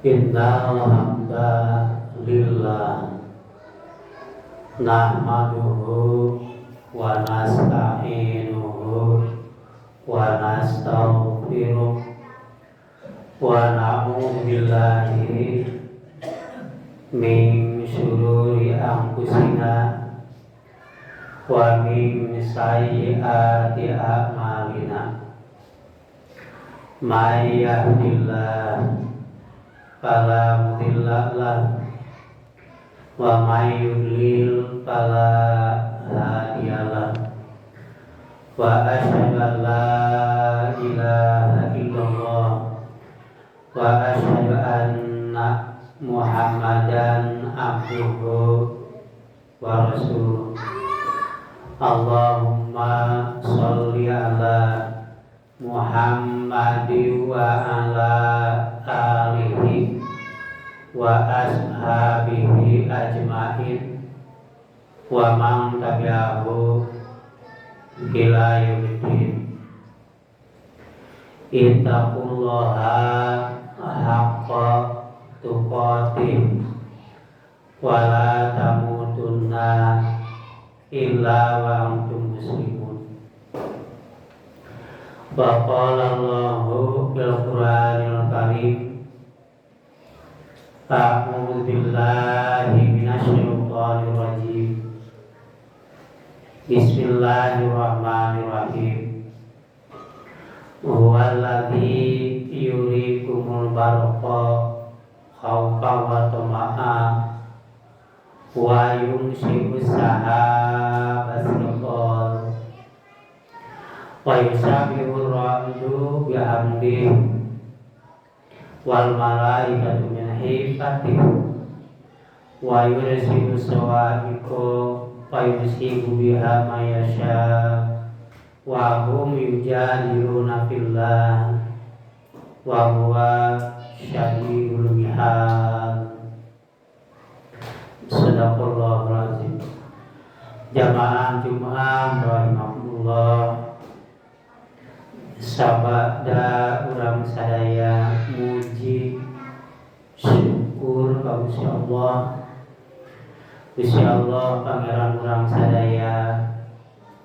Innal hamdalillah nahmaduhu wa nasta'inuhu wa nastaghfiruh wa na'udzu billahi min syururi anfusina wa min sayyiati a'malina. May yahdihillahu fala mudilla lahu wa may yudlil fala hadiya lahu wa asyhadu an la ilaha illallah wa asyhadu anna Muhammadan abduhu wa rasuluh. Allahumma sholli ala Muhammadin wa ala alihi wa ashabihi ajmain wa man tabi'ahu ila yaumiddin. Ittaqullaha haqqa tuqatih wa la tamutunna illa wa antum muslimun. Wa qala Allahu bil Qur'anil Karim, a'udzu billahi minasy syaithanir rajim. Bismillahirrahmanirrahim. Huwallazi yurikumul barqa khawfan wa tama'an wa yumsikus sahabas thiqal wa yusabbihu ar-ra'du bihamdihi wal malaikatu min hifatihi wa yursilu sawa'iqo wa yusibu biha ma yasha wa hum yujadiluna fillah wa huwa syadidul mihal. Sadaqallahul azim. Jamaah Jumat rahimakumullah. Sabada urang sadaya muji syukur ka Gusti Allah. Gusti Allah pangeran urang sadaya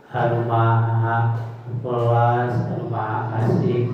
anu maha welas, anu maha asih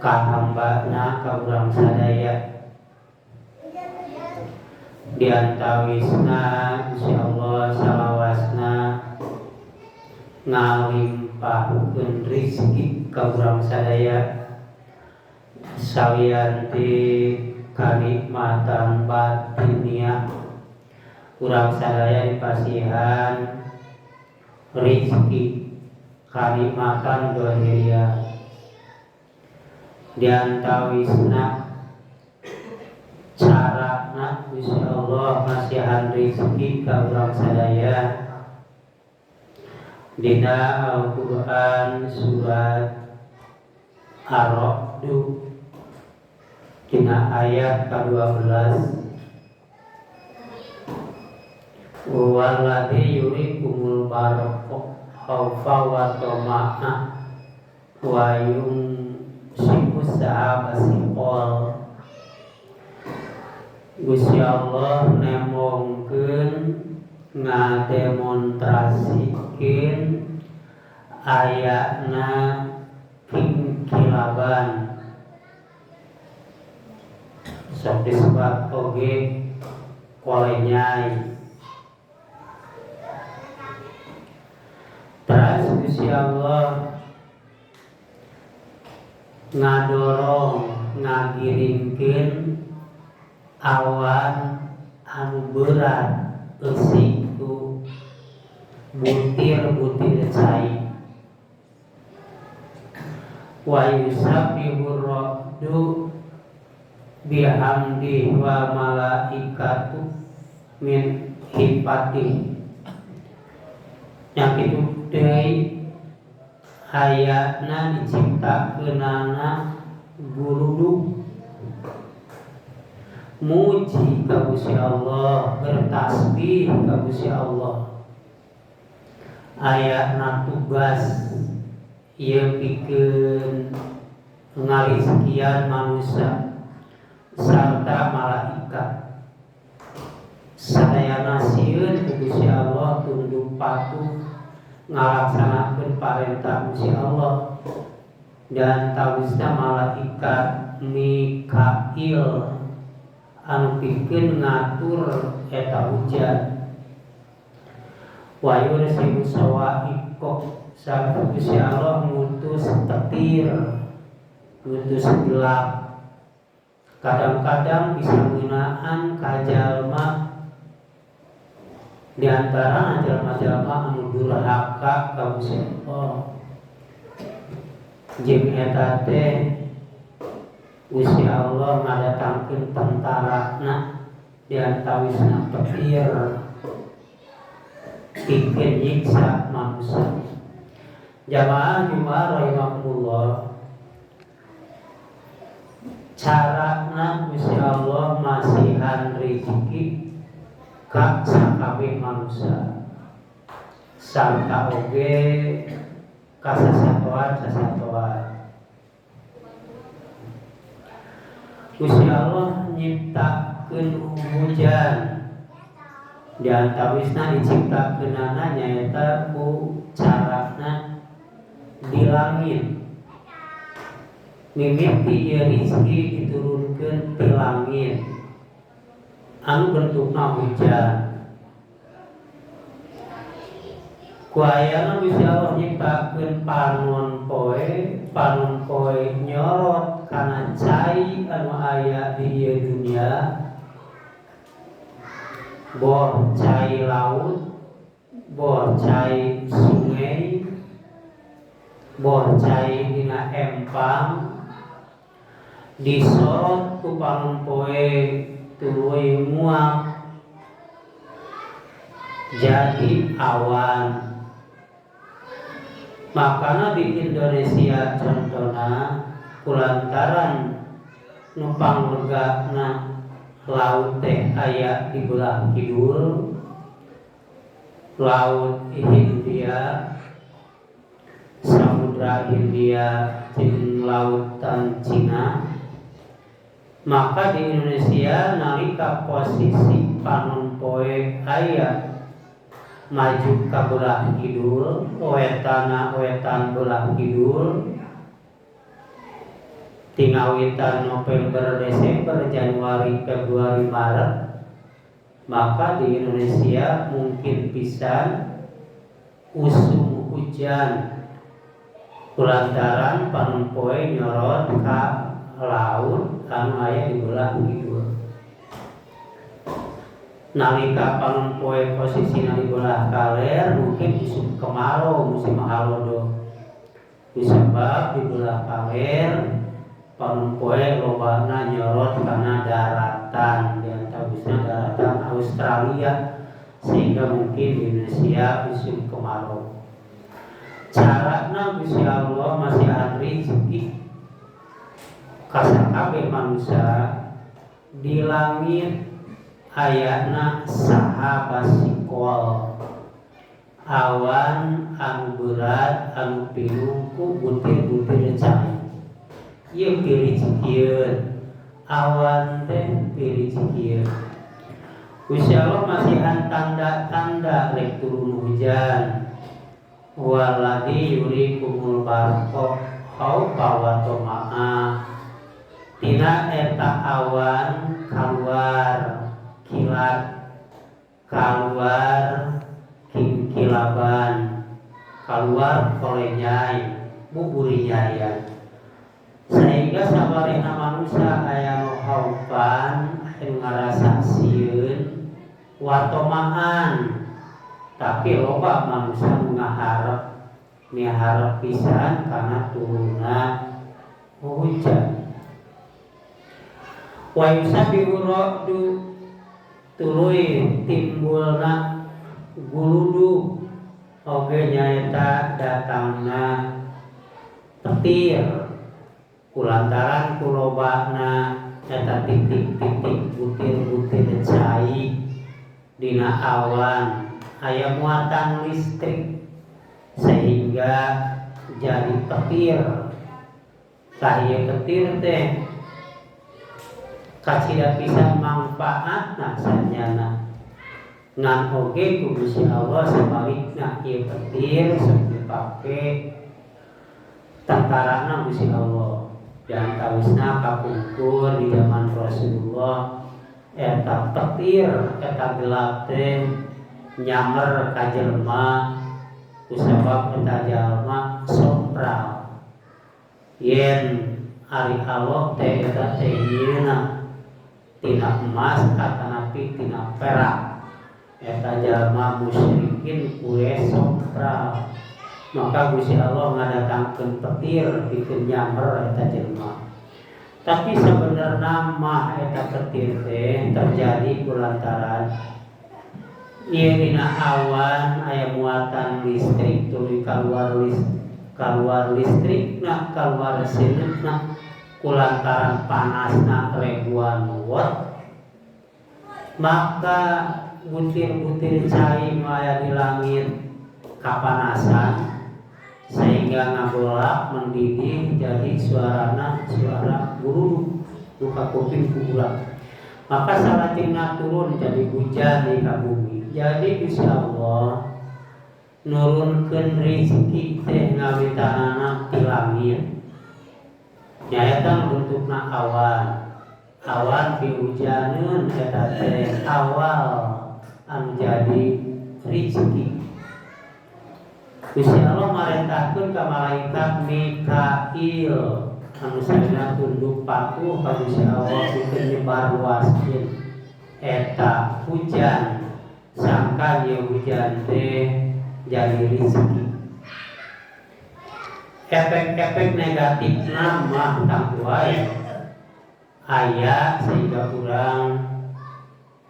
ka hambana ka urang sadaya. Di antawisna Gusti Allah salawasna ngalimpahkeun rezeki ka urang sadaya sawianti kanikmatan batiniah urang sadaya dipasihan rezeki kanikmatan dohiriyah. Di antawisna carana Gusti Allah masihan rezeki ka urang sadaya dina Al-Quran surat Ar-Ra'd dina ayat ke-12. Walladzi yurikumul barqa khawfan wa tama'an wa yumsikus sahabas thiqal. Gusti Allah nemongkeun ngademonstrasikeun ayana kingkilaban sok disebut oge kolenyai. Terus Gusti Allah ngadorong ngagiringkeun awan anu berat eusiku butir-butir cai wa yusabbihur ra'du bihamdi wa malaikatu min hifati. Yang itu deui hayatna diciptakeunana guludug muji ka Gusti Allah, bertasbih ka Gusti Allah. Ayatna tugas ieu pikeun ngaliskian manusia sarta malaikat. Sadayana sieun ku Gusti Allah tunduk patuh ngalaksanakeun parentah Gusti Allah, dan tawisna malaikat Mikail anu pikeun ngatur eta hujan. Wa yursilu sawa'iqo sarta Gusti Allah ngutus petir, ngutus gelap. Kadang-kadang bisa ngeunaan ka jalma di antara jalma-jalma anu durhaka ka Gusti Allah. Jeung eta teh Gusti Allah ngadatangkeun tentarana di antawisna petir pikeun nyiksa manusia. Jamaah Jumat rahimakumullah, carana Gusti Allah masihan rezeki ka sakabeh manusia sarta oge ka sasatoan. Gusti Allah nyiptakeun hujan, di antawisna diciptakeunana nyaeta ku carana di langit. Mimiti ieu rezeki diturunkeun ti langit anu bentukna hujan. Ku ayana Gusti Allah nyiptakeun panon poe nyorot kana cai anu aya di ieu dunia, boh cai laut, boh cai sungai, boh cai dina empang, disorot ku panon poe tuluy muak jadi awan. Makana di Indonesia contohna kulantaran numpang legana laut teh aya di belah kidul, laut Hindia, Samudra Hindia jeung lautan Cina. Maka di Indonesia nalika posisi panon poe aya maju ka belah kidul, wetan belah kidul, tingawitan November, Desember, Januari, Februari, Maret, maka di Indonesia mungkin pisan usum hujan kulantaran panon poe nyorot ka laut anu aya di belah kidul. Nalika panon poe posisina di belah kaler mungkin musim kemarau, musim halodo. Disebab di belah kaler panon poe lobana nyorot kana daratan, di antawisna daratan Australia, sehingga mungkin di Indonesia musim kemarau. Carana Gusti Allah masihan rezeki ka sakabeh manusia. Di langit ayana saha basikol, awan anu berat anu pinuh ku butir-butir cai. Ieu piricikeun awan teh piricikeun. Gusti Allah masihan tanda-tanda rek turun hujan. Waladzi yurikumul barqa khaufa wa tama'ah. Tina eta awan kaluar kilat, kaluar kilaban, kaluar kolenyai, buburinyaya. Sehingga sabarena manusia aya nu haufan, anu ngarasa sieun, watomaan. Tapi loba manusia nu ngaharep pisan kana turunna hujan. Wa yusabbihu ra'du tuluy timbulna guludu oge nyaeta datangna petir kulantaran kulobana eta titik-titik butir-butir cai dina awan aya muatan listrik sehingga jadi petir. Tah ieu petir teh kacida pisan manfaatna sanjana ngan oge ku Gusti Allah sebalikna ieu petir sok dipake tentarana Gusti Allah dan tawisna kapungkur di zaman Rasulullah eta petir eta gelap teh nyamer ka jelema kusabab eta jalma sompral yen ari Allah teh eta teh nyieuna tina emas atanapi tina perak eta jalma musyrikin kue sompral maka Gusti Allah ngadatangkeun petir pikeun nyamper eta jelema tapi sebenarnya mah eta petir teh terjadi kulantaran ieu dina awan aya muatan listrik tuluy kaluar listrikna kaluar sinetna kulantaran panasna ribuan watt maka butir-butir cai nu aya di langit kapanasan sehingga ngagolak mendidih jadi suara guru buka kuping kuburan maka salajengna turun jadi hujan di bumi jadi Gusti Allah nurunkeun rezeki teh ngawitanana ti langit nyaeta bentukna awan dihujaneun eta teh awal anu jadi rezeki Gusti Allah marentahkeun ka malaikat Mikail anu sadina tunduk patuh ka Gusti Allah pikeun nyebar luaskeun eta hujan sangka ieu hujan teh jadi rezeki efek-efek negatifna mah tangtu wae aya sehingga urang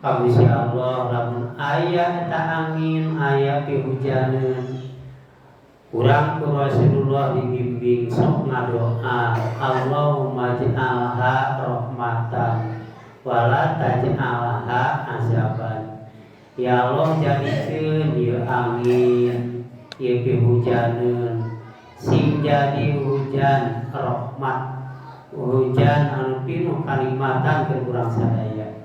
ka Gusti Allah lamun aya eta angin aya pihujaneun urang ku Rasulullah dibimbing sok ngadoa Allahumma ja'alha rahmatan wala taj'alha azaban ya Allah jadikeun ieu angin ieu pihujaneun sing jadi hujan rahmat hujan anu pinuh kalimatan ke urang sadaya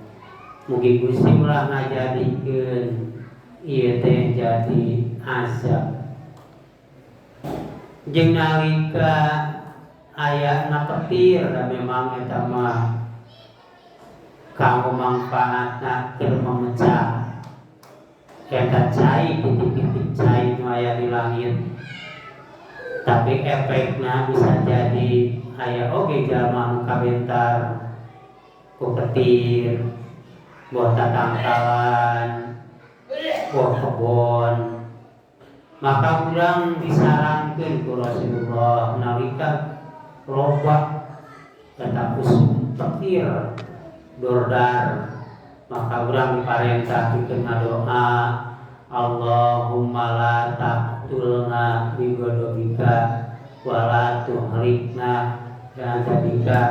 mugi Gusti ulah ngajadikeun ieu teh jadi azab jeung nalika ayana petir da memang eta mah kanggo manfaatna keur memecah eta cai titik-titik cai nu aya di langit tapi efekna bisa jadi aya oge jalma anu kabentar ku petir buah tatangkalan buah kebon maka urang disarankeun ku Rasulullah nalika loba eta usum petir dordar maka urang diparentah pikeun ngadoa Allahumma la taqtulna bi ghadabika wa la tuhlikna bi adabika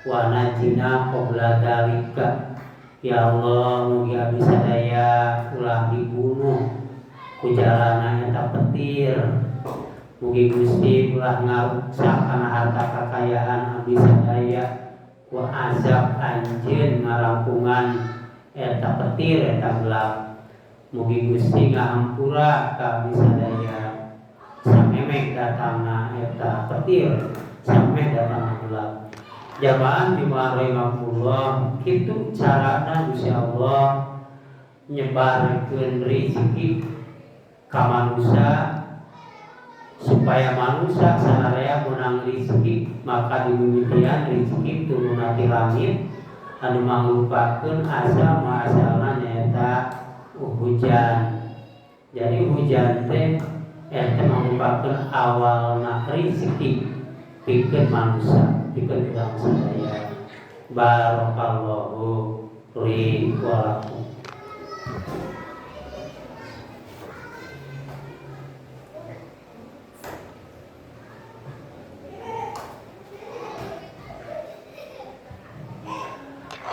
wa najina qabla dzalika ya Allah mugi abdi sadaya ulah dibunuh ku jalana eta petir mugi Gusti ulah ngaruksak kana harta kakayaan abdi sadaya ku azab anjeun ngarampungan eta petir eta gelap mugi Gusti ngahampura ka abdi sadaya samemek datangna eta petir samemek datangna gelap jabaan jemaah rahimakumullah kitu carana Gusti Allah nyebarkeun rezeki ka manusia supaya manusia sanarea menang rezeki maka dimimitian rezeki turun ti langit anu manglupakeun asal maasalna nyaeta hujan jadi hujan teh eta manglupakeun awalna rezeki pikeun manusia pikeun urang sadaya barakallahu li wa lakum.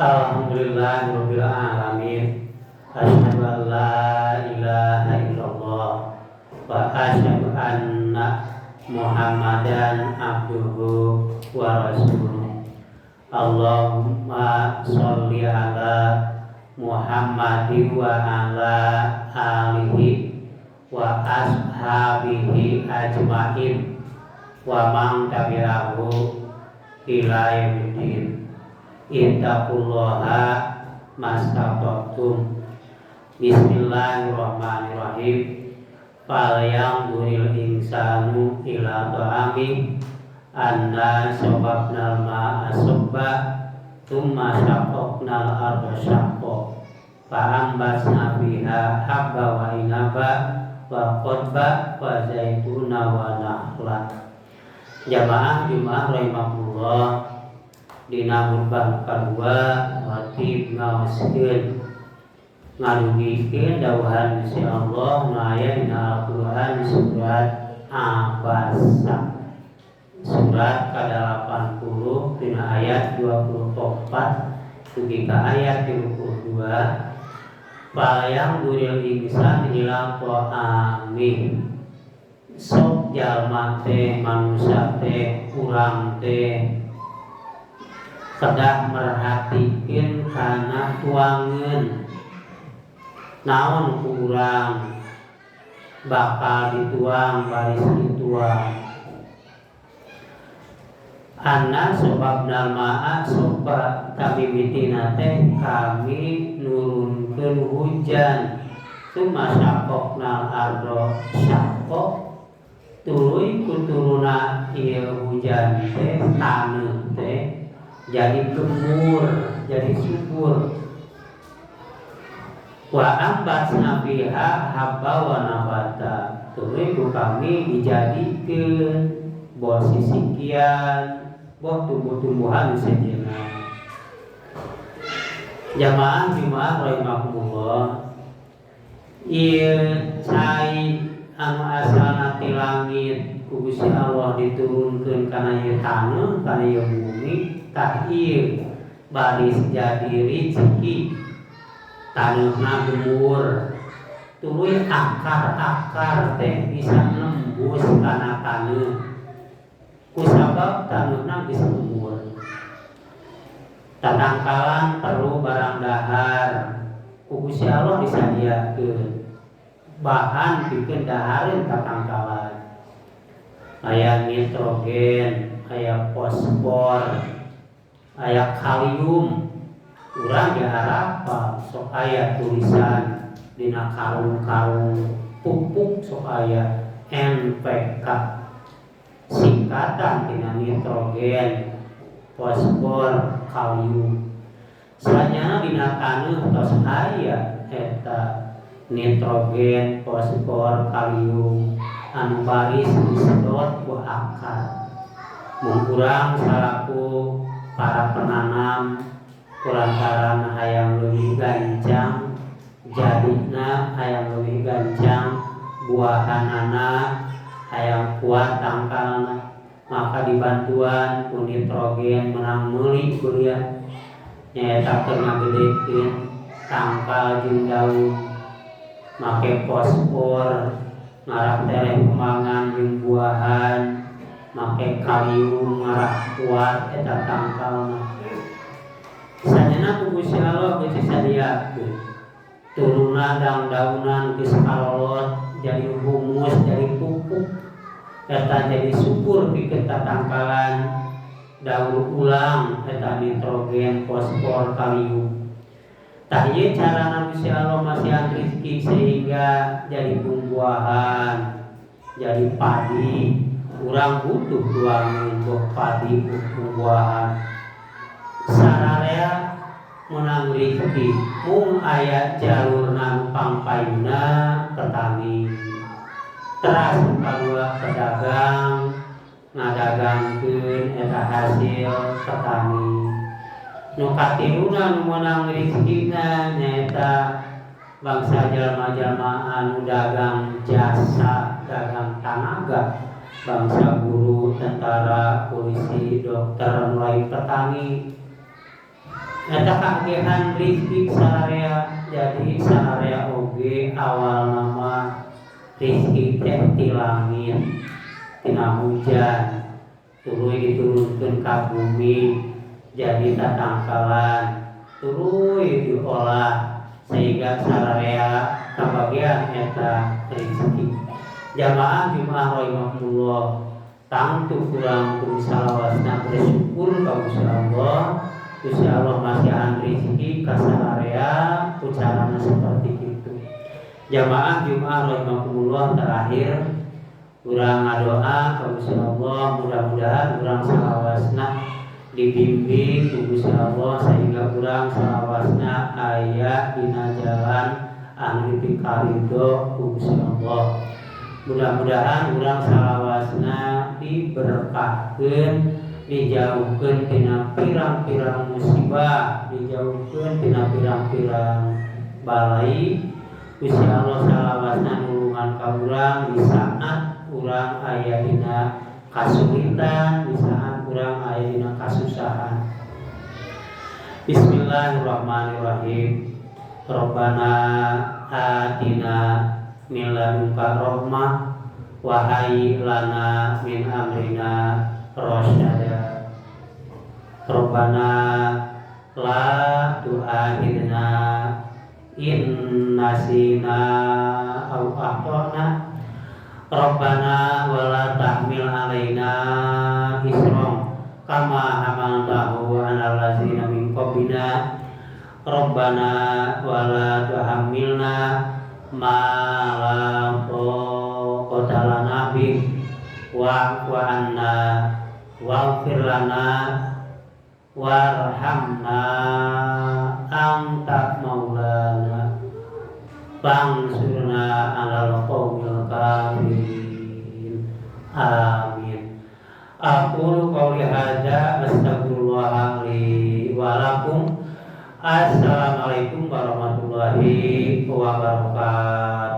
Alhamdulillahirabbil alamin. Asyhadu an la ilaha illallah wa asyhadu anna Muhammadan abduhu wa rasuluh. Allahumma sholli ala Muhammadin wa ala alihi wa ashabihi ajmain wa man tabi'ahu ila yaumil ittaqullaha mastata'tum. Bismillahirrahmanirrahim. Fal yanzuril insanu ila ta'ami anna sababnal ma'a sabba thumma syaqaqnal arda syaqqa fa ambasna fiha habba wa inaba wa qodba wa zaituna wa nakhla. Jamaah Jumat rahimahullah, dina khutbah kadua wajib ngaoskeun ngadugikeun dawuhan Gusti Allah nu aya dina Al-Qur'an surat Abasa, surat ke-80 dina ayat 24 dugi ka ayat 32. Palayang duril insan ila ta'ami, sok jalma teh manusia teh urang teh kedah merhatikeun kana tuangeun naon ku urang bakal dituang baris dituang. Anna sebabna ma'a soba kami mitina teh kami nurunkeun hujan summa syaqaqnal ardo syaqqa tuluy kuturuna ieu hujan teh taneuh teh jadi gembur jadi subur. Wa ambatna fiha habba wa nabata, tuluy ku kami dijadikeun boh sisikian boh tumbuh-tumbuhan sejeuna. Jamaah Jumat rahimahumullah, ieu cai anu asalna ti langit ku Gusti Allah diturunkeun kana ieu taneuh kana ieu bumi, tah ieu baris jadi rezeki. Taneuhna gembur, tuluy akar-akar teh bisa nembus kana taneuh. Kusabab taneuhna geus gembur. Tatangkalan perlu barang dahar, ku Gusti Allah disadiakeun bahan pikeun dahareun tatangkalan. Aya nitrogen, aya fosfor, aya kalium. Urang diharapkan sok aya tulisan dina karung-karung pupuk sok aya NPK, singkatan tina nitrogen, fosfor, kalium. Salajana dina taneuh tos aya eta nitrogen, fosfor, kalium anu baris disedot ku akar. Mun urang salaku para penanam kulantaran hayang leuwih gancang jadina, hayang leuwih gancang buahanana, hayang kuat tangkalna, maka dibantuan ku nitrogen menang meuli beureum nyaeta keur ngagedekeun tangkal jeung daun. Make fosfor ngarah tereh kemangan jeung buahan, make kalium ngarah kuat eta tangkalna. Sanyana ku Gusti Allah geus disadiakeun turuna daun-daunan geus kalolot jadi humus, jadi pupuk, eta jadi subur pikeun tatangkalan daur ulang eta nitrogen, fosfor, kalium. Tah ieu carana Gusti Allah masihan rezeki sehingga jadi buah-buahan, jadi padi. Urang butuh tuangeun boh padi buah-buahan. Sararea menang rezeki mung aya jalurna pangpayuna petani. Teras kadua pedagang ngadagangkeun eta hasil petani. Nu katiluna nu menang rezekina nyaeta bangsa jalma-jalma anu dagang jasa, dagang tanaga, bangsa guru, tentara, polisi, dokter, mulai petani. Eta kagehan rezeki sararea, jadi sararea oge awal nama rezeki teh ti langit, tina hujan, tuluy diturunkeun ka bumi, jadi tatangkalan turui diolah sehingga sararea kabagian eta rezeki. Jamaah Jumaah rahimakumullah, tangtu kurang kudu salawasna bersyukur ka Gusti Allah. Gusti Allah masihan rezeki ka sararea ucapan seperti itu. Jamaah Jumaah rahimakumullah, terakhir urang ngadoa ka Gusti Allah, mudah-mudahan urang salawasna dibimbing ku Gusti Allah sehingga urang salawasna aya dina jalan anu dipikaridho ku Gusti Allah. Mudah-mudahan urang salawasna diberkahkeun, dijauhkeun tina pirang-pirang musibah, dijauhkeun tina pirang-pirang balai. Gusti Allah salawasna nulungan ka urang di saat urang aya dina kasulitan, di saat urang aya dina kasusahan. Bismillahirrahmanirrahim. Rabbana atina min ladunka rahmah wa hayyi lana min amrina rasyada. Rabbana la tu'akhidna in nasina aw akhtana. Rabbana wa la tahmil alaina isran kama hamaltahu 'alal ladzina min qablina. Rabbana wa la tuhammilna ma la taqata lana bih wa'fu 'anna waghfir lana warhamna anta maulana fansurna 'alal qaumil kafirin. Amin. Aqulu qouli hadza astaghfirullah li wa lakum. Assalamualaikum warahmatullahi wabarakatuh.